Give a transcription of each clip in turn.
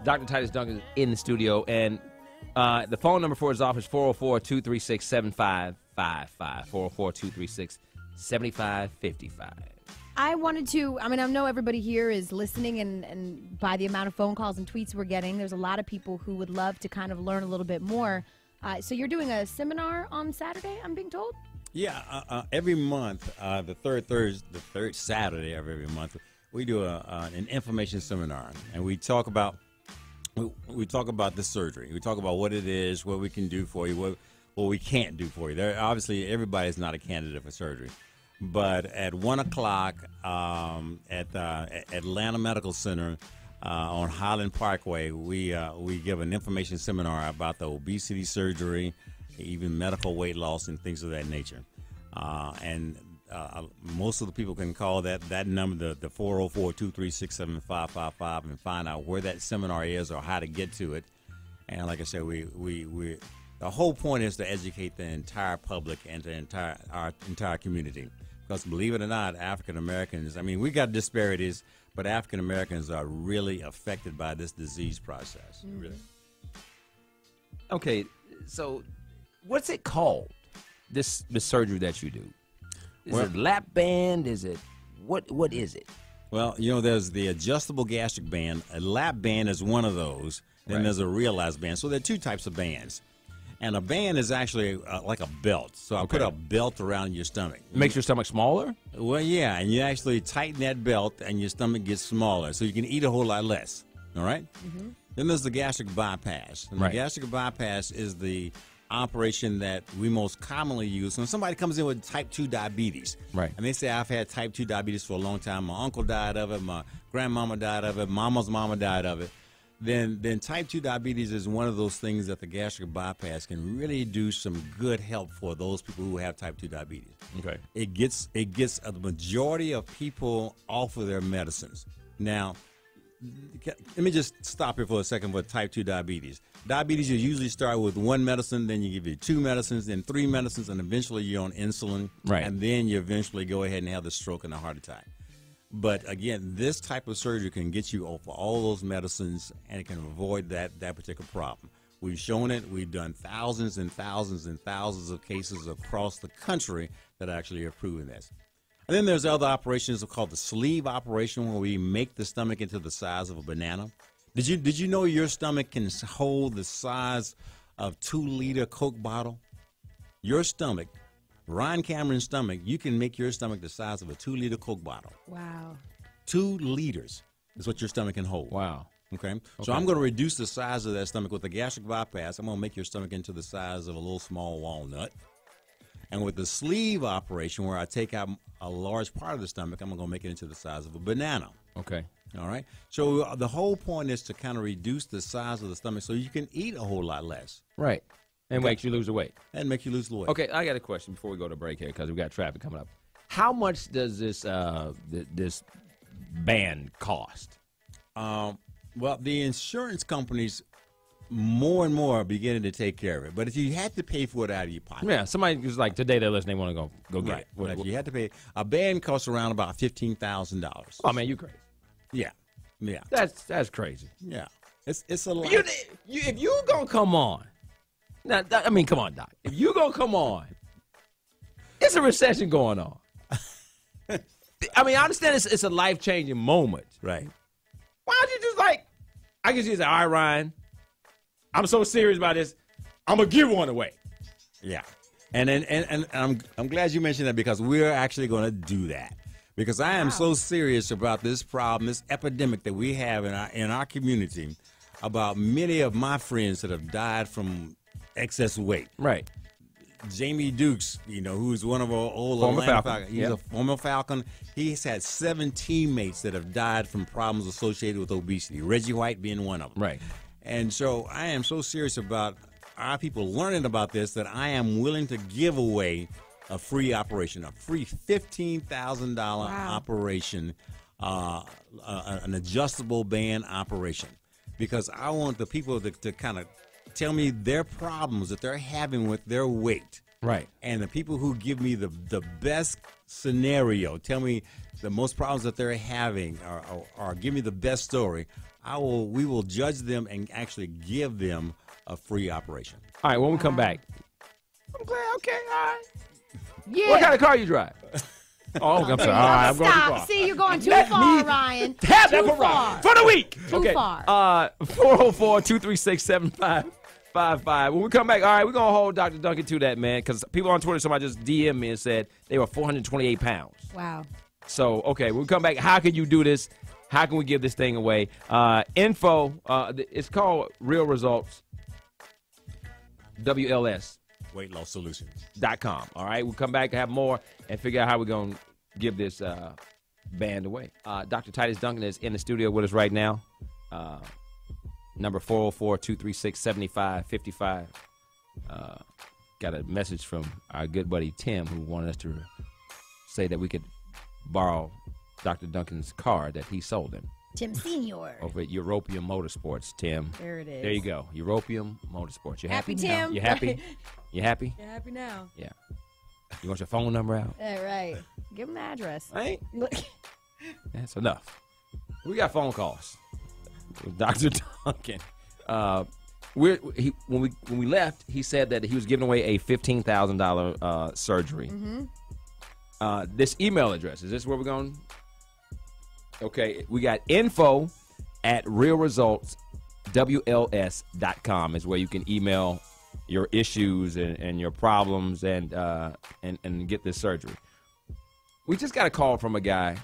Dr. Titus Duncan in the studio, and the phone number for his office, 404-236-7555, 404-236-7555. I wanted to, I know everybody here is listening, and by the amount of phone calls and tweets we're getting, there's a lot of people who would love to kind of learn a little bit more. So you're doing a seminar on Saturday, I'm being told? Yeah, every month, the third Saturday of every month, we do an information seminar, and we talk about this surgery. We talk about what it is, what we can do for you, what we can't do for you. Obviously, everybody's not a candidate for surgery. But at 1 o'clock at Atlanta Medical Center on Highland Parkway, we give an information seminar about the obesity surgery, even medical weight loss and things of that nature. And most of the people can call that number, the 404-236-7555, and find out where that seminar is or how to get to it. And like I said, the whole point is to educate the entire public and our entire community. Because believe it or not, African Americans, we got disparities, but African Americans are really affected by this disease process. Mm-hmm. Really. Okay, so what's it called? This surgery that you do? Is it lap band? Is it what is it? Well, there's the adjustable gastric band. A lap band is one of those. Then there's a realized band. So there are two types of bands. And a band is actually like a belt. So I put a belt around your stomach. It makes your stomach smaller? Well, yeah, and you actually tighten that belt and your stomach gets smaller. So you can eat a whole lot less. All right? Mm-hmm. Then there's the gastric bypass. And the gastric bypass is the operation that we most commonly use when somebody comes in with type 2 diabetes. Right. And they say, I've had type 2 diabetes for a long time. My uncle died of it. My grandmama died of it. Mama's mama died of it. Then type 2 diabetes is one of those things that the gastric bypass can really do some good help for those people who have type 2 diabetes. Okay. It gets a majority of people off of their medicines. Now, let me just stop here for a second for type 2 diabetes. Diabetes, you usually start with one medicine, then you give you 2 medicines, then 3 medicines, and eventually you're on insulin. Right. And then you eventually go ahead and have the stroke and the heart attack. But again, this type of surgery can get you off all those medicines, and it can avoid that particular problem. We've shown it. We've done thousands and thousands and thousands of cases across the country that actually have proven this. And then there's other operations called the sleeve operation, where we make the stomach into the size of a banana. Did you know your stomach can hold the size of 2-liter Coke bottle? Your stomach, Ryan Cameron's stomach, you can make your stomach the size of a 2-liter Coke bottle. Wow. 2 liters is what your stomach can hold. Wow. Okay? So I'm going to reduce the size of that stomach with the gastric bypass. I'm going to make your stomach into the size of a little small walnut. And with the sleeve operation, where I take out a large part of the stomach, I'm going to make it into the size of a banana. Okay. All right? So the whole point is to kind of reduce the size of the stomach so you can eat a whole lot less. Right. And makes you lose the weight. And make you lose the weight. Okay, I got a question before we go to break here because we got traffic coming up. How much does this this band cost? Well, the insurance companies more and more are beginning to take care of it. But if you had to pay for it out of your pocket. Yeah, somebody who's like today they're listening, they want to go get it. Well, if you had to pay, a band costs around about $15,000. Oh man, you crazy. Yeah. That's crazy. Yeah. It's a lot. If you gonna come on. Now, come on, Doc. If you gonna come on, it's a recession going on. I understand it's a life-changing moment. Right. Why don't you just I can just say, all right, Ryan, I'm so serious about this, I'm gonna give one away. Yeah. And I'm glad you mentioned that, because we're actually going to do that. Because I am so serious about this problem, this epidemic that we have in our community, about many of my friends that have died from excess weight. Right. Jamie Dukes, who's one of our old former Falcon. He's a former Falcon. He's had 7 teammates that have died from problems associated with obesity, Reggie White being one of them. Right. And so I am so serious about our people learning about this that I am willing to give away a free operation, a free $15,000 operation, an adjustable band operation, because I want the people to kind of tell me their problems that they're having with their weight. Right. And the people who give me the best scenario, tell me the most problems that they're having, or give me the best story, we will judge them and actually give them a free operation. All right, when we come back. I'm glad. Okay, all right. Yeah. What kind of car you drive? Oh, I'm sorry. All right, I'm going too far. Stop. See, you're going too far, Ryan. Have too that far. for the week. Too okay. far. 404-236-7555. When we come back, all right, we're going to hold Dr. Duncan to that, man, because people on Twitter, somebody just DM'd me and said they were 428 pounds. Wow. So, okay, when we come back, how can you do this? How can we give this thing away? Info, it's called Real Results, WLS. Weight Loss Solutions. .com. All right, we'll come back and have more and figure out how we're going to give this band away. Dr. Titus Duncan is in the studio with us right now. Number 404-236-7555. Got a message from our good buddy Tim, who wanted us to say that we could borrow Dr. Duncan's car that he sold him. Tim Senior. Over at European Motorsports, Tim. There it is. There you go. European Motorsports. You happy? Tim. You happy? You happy? You're happy now. Yeah. You want your phone number out? All right. Give him the address. Right? Look. That's enough. We got phone calls with Dr. Duncan. When we left, he said that he was giving away a $15,000 surgery. Mm-hmm. This email address, is this where we're going? Okay, we got info at realresultswls.com is where you can email your issues and your problems and get this surgery. We just got a call from a guy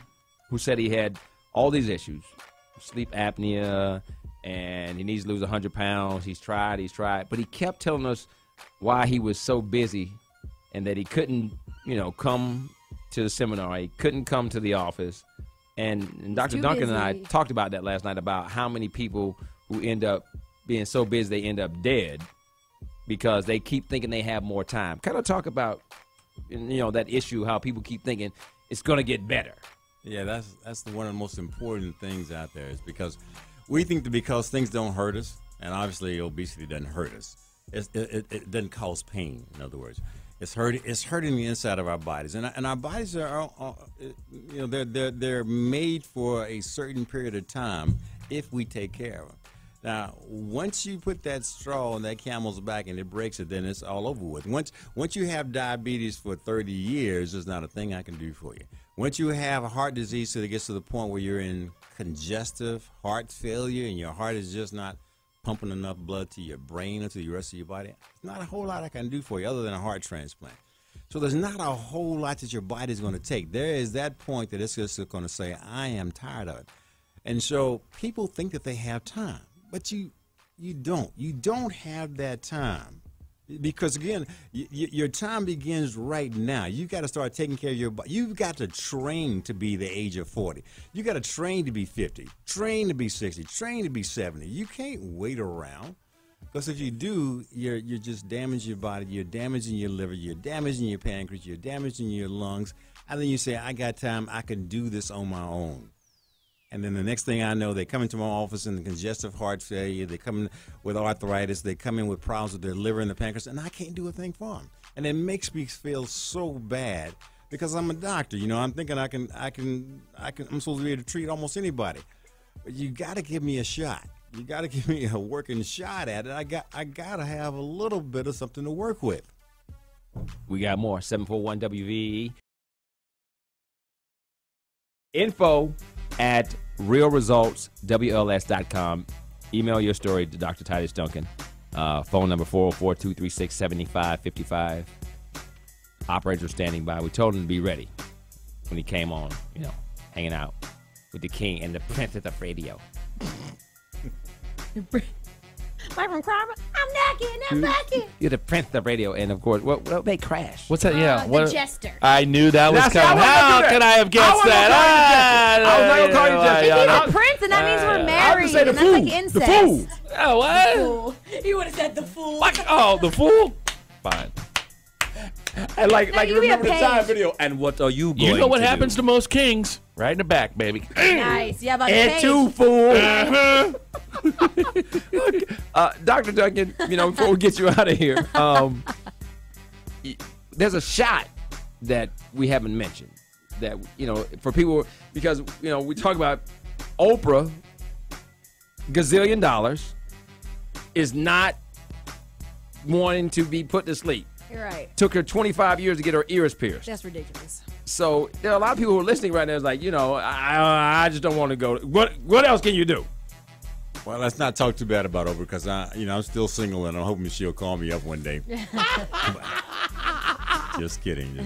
who said he had all these issues, sleep apnea, and he needs to lose 100 pounds. He's tried, but he kept telling us why he was so busy and that he couldn't, come to the seminar. He couldn't come to the office. And Dr. Duncan and I talked about that last night, about how many people who end up being so busy they end up dead because they keep thinking they have more time. Kind of talk about, that issue, how people keep thinking it's going to get better. Yeah, that's one of the most important things out there, is because we think that because things don't hurt us, and obviously obesity doesn't hurt us, it doesn't cause pain, in other words. It's hurting the inside of our bodies, and our bodies are they're made for a certain period of time if we take care of them. Now, once you put that straw in that camel's back and it breaks it, then it's all over with. Once you have diabetes for 30 years, there's not a thing I can do for you. Once you have a heart disease, so it gets to the point where you're in congestive heart failure and your heart is just not pumping enough blood to your brain or to the rest of your body, there's not a whole lot I can do for you other than a heart transplant. So there's not a whole lot that your body's going to take. There is that point that it's just going to say, I am tired of it. And so people think that they have time, but you don't. You don't have that time. Because, again, your time begins right now. You got to start taking care of your body. You've got to train to be the age of 40. You got to train to be 50, train to be 60, train to be 70. You can't wait around, because if you do, you're just damaging your body. You're damaging your liver. You're damaging your pancreas. You're damaging your lungs. And then you say, I got time. I can do this on my own. And then the next thing I know, they come into my office in congestive heart failure. They come in with arthritis. They come in with problems with their liver and the pancreas, and I can't do a thing for them. And it makes me feel so bad, because I'm a doctor. I'm thinking I'm supposed to be able to treat almost anybody. But you got to give me a shot. You got to give me a working shot at it. I got to have a little bit of something to work with. We got more. 741-WVE. Info at realresultswls.com. Email your story to Dr. Titus Duncan. Phone number 404-236-7555. Operators standing by. We told him to be ready when he came on, hanging out with the king and the princess of radio. Mike from Carver, I'm knocking. You're the princess of radio, and of course, what they crash. What's that? Yeah, The Jester. I knew that was Now, coming. How could I have guessed that? I was not gonna call you Jester. If he's a prince, and that means we're married, say the and that's like fool. incest. The fool. Oh, what? Fool. You would have said the fool. Oh, the fool? Fine. And like you be a remember the time page. video. And what are you going You know what to happens do? to most kings? Right in the back, baby. Nice. Yeah, about the And page. two, fool. Uh-huh. Dr. Duncan, before we get you out of here, there's a shot that we haven't mentioned that, for people, because, we talk about Oprah gazillion dollars is not wanting to be put to sleep. You're right. Took her 25 years to get her ears pierced. That's ridiculous. So there are a lot of people who are listening right now. Is like, I just don't want to go. What else can you do? Well, let's not talk too bad about Oprah because I'm still single and I'm hoping she'll call me up one day. Just kidding.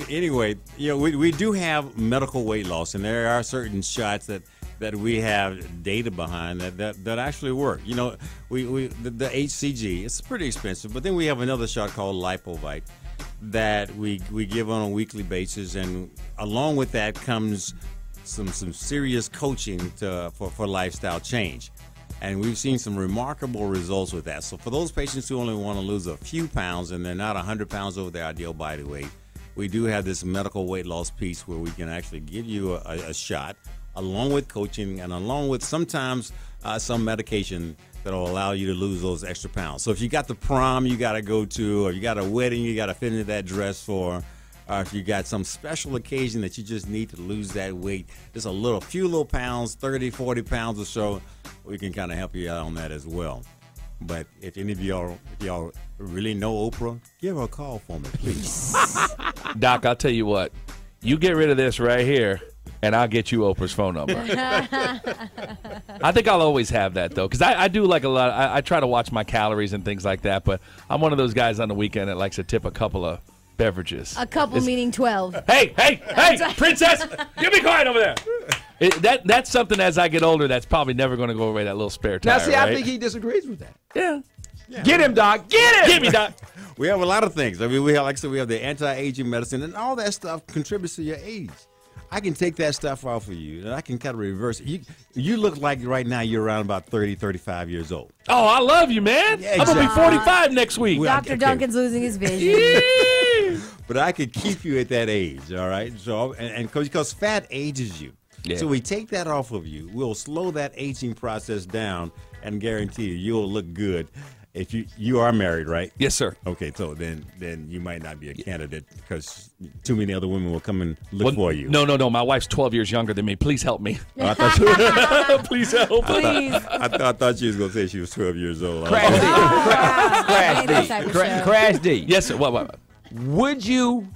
Anyway, we do have medical weight loss, and there are certain shots that we have data behind that actually work. The HCG, it's pretty expensive, but then we have another shot called Lipovite that we give on a weekly basis, and along with that comes some serious coaching for lifestyle change. And we've seen some remarkable results with that. So for those patients who only want to lose a few pounds and they're not 100 pounds over their ideal body weight, we do have this medical weight loss piece where we can actually give you a shot along with coaching and along with sometimes some medication that will allow you to lose those extra pounds. So if you got the prom you got to go to, or you got a wedding you got to fit into that dress for, or if you got some special occasion that you just need to lose that weight, just a few little pounds, 30, 40 pounds or so, we can kind of help you out on that as well. But if any of y'all really know Oprah, give her a call for me, please. Doc, I'll tell you what. You get rid of this right here, and I'll get you Oprah's phone number. I think I'll always have that, though, because I do like a lot. I try to watch my calories and things like that, but I'm one of those guys on the weekend that likes to tip a couple of beverages. A couple meaning 12. Hey, princess, give me quiet over there. That's something as I get older that's probably never going to go away, that little spare tire. Now, see, right? I think he disagrees with that. Yeah. Get him, Doc. Get him. Get me, Doc. We have a lot of things. I mean, we have the anti-aging medicine, and all that stuff contributes to your age. I can take that stuff off of you, and I can kind of reverse it. You look like right now you're around about 30, 35 years old. Oh, I love you, man. Yeah, I'm going to be 45 next week. Dr. Duncan's losing his vision. But I could keep you at that age, all right? So, and because fat ages you. Yeah. So we take that off of you. We'll slow that aging process down and guarantee you'll look good. If you are married, right? Yes, sir. Okay, so then you might not be a candidate because too many other women will come and look for you. No. My wife's 12 years younger than me. Please help me. Oh, I thought Please help. Please. I thought she was going to say she was 12 years old. Crash D. Yes, sir. What? Would you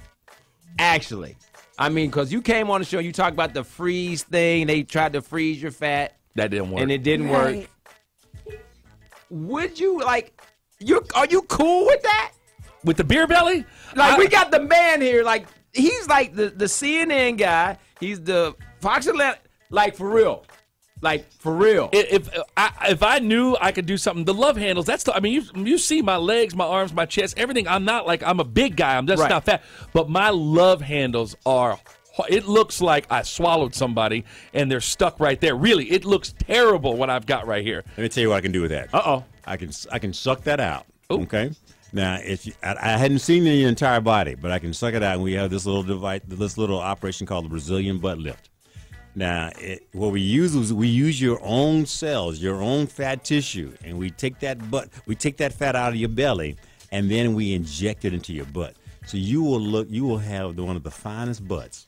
actually? I mean, because you came on the show, you talked about the freeze thing. They tried to freeze your fat. That didn't work. And it didn't Right. work. Would you, are you cool with that? With the beer belly? We got the man here, he's like the CNN guy. He's the Fox Atlanta, for real. For real. If I knew I could do something, the love handles, you see my legs, my arms, my chest, everything. I'm not I'm a big guy. I'm just not fat. But my love handles it looks like I swallowed somebody and they're stuck right there. Really, it looks terrible what I've got right here. Let me tell you what I can do with that. Uh-oh. I can suck that out. Ooh. Okay. Now, I hadn't seen it in your entire body, but I can suck it out, and we have this little device, this little operation called the Brazilian butt lift. Now, what we use is we use your own cells, your own fat tissue, and we take that fat out of your belly, and then we inject it into your butt. So you will have one of the finest butts.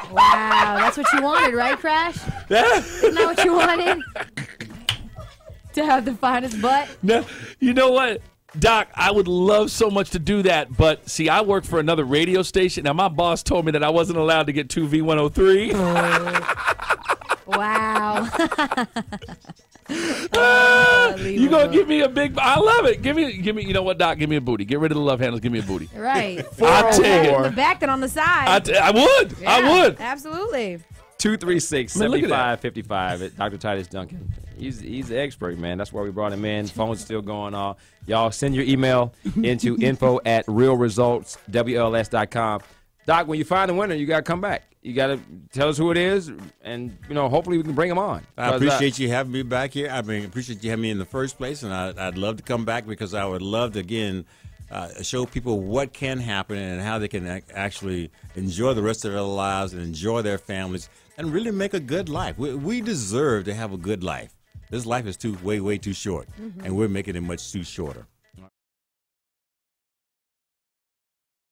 Wow, that's what you wanted, right, Crash? Isn't that what you wanted? To have the finest butt? No, you know what, Doc, I would love so much to do that, but see, I work for another radio station. Now, my boss told me that I wasn't allowed to get 2 V103. Wow. You gonna give me a big? I love it. Give me. You know what, Doc? Give me a booty. Get rid of the love handles. Give me a booty. Right. I'll take On the it. back than on the side. I would. Yeah, I would. Absolutely. 236-7555. Dr. Titus Duncan. He's the expert, man. That's why we brought him in. Phone's still going on. Y'all send your email into info@realresultswls.com. Doc, when you find the winner, you got to come back. You got to tell us who it is, and hopefully we can bring him on. I appreciate you having me back here. Appreciate you having me in the first place, and I'd love to come back because I would love to again show people what can happen and how they can actually enjoy the rest of their lives and enjoy their families and really make a good life. We deserve to have a good life. This life is way too short, and we're making it much too shorter.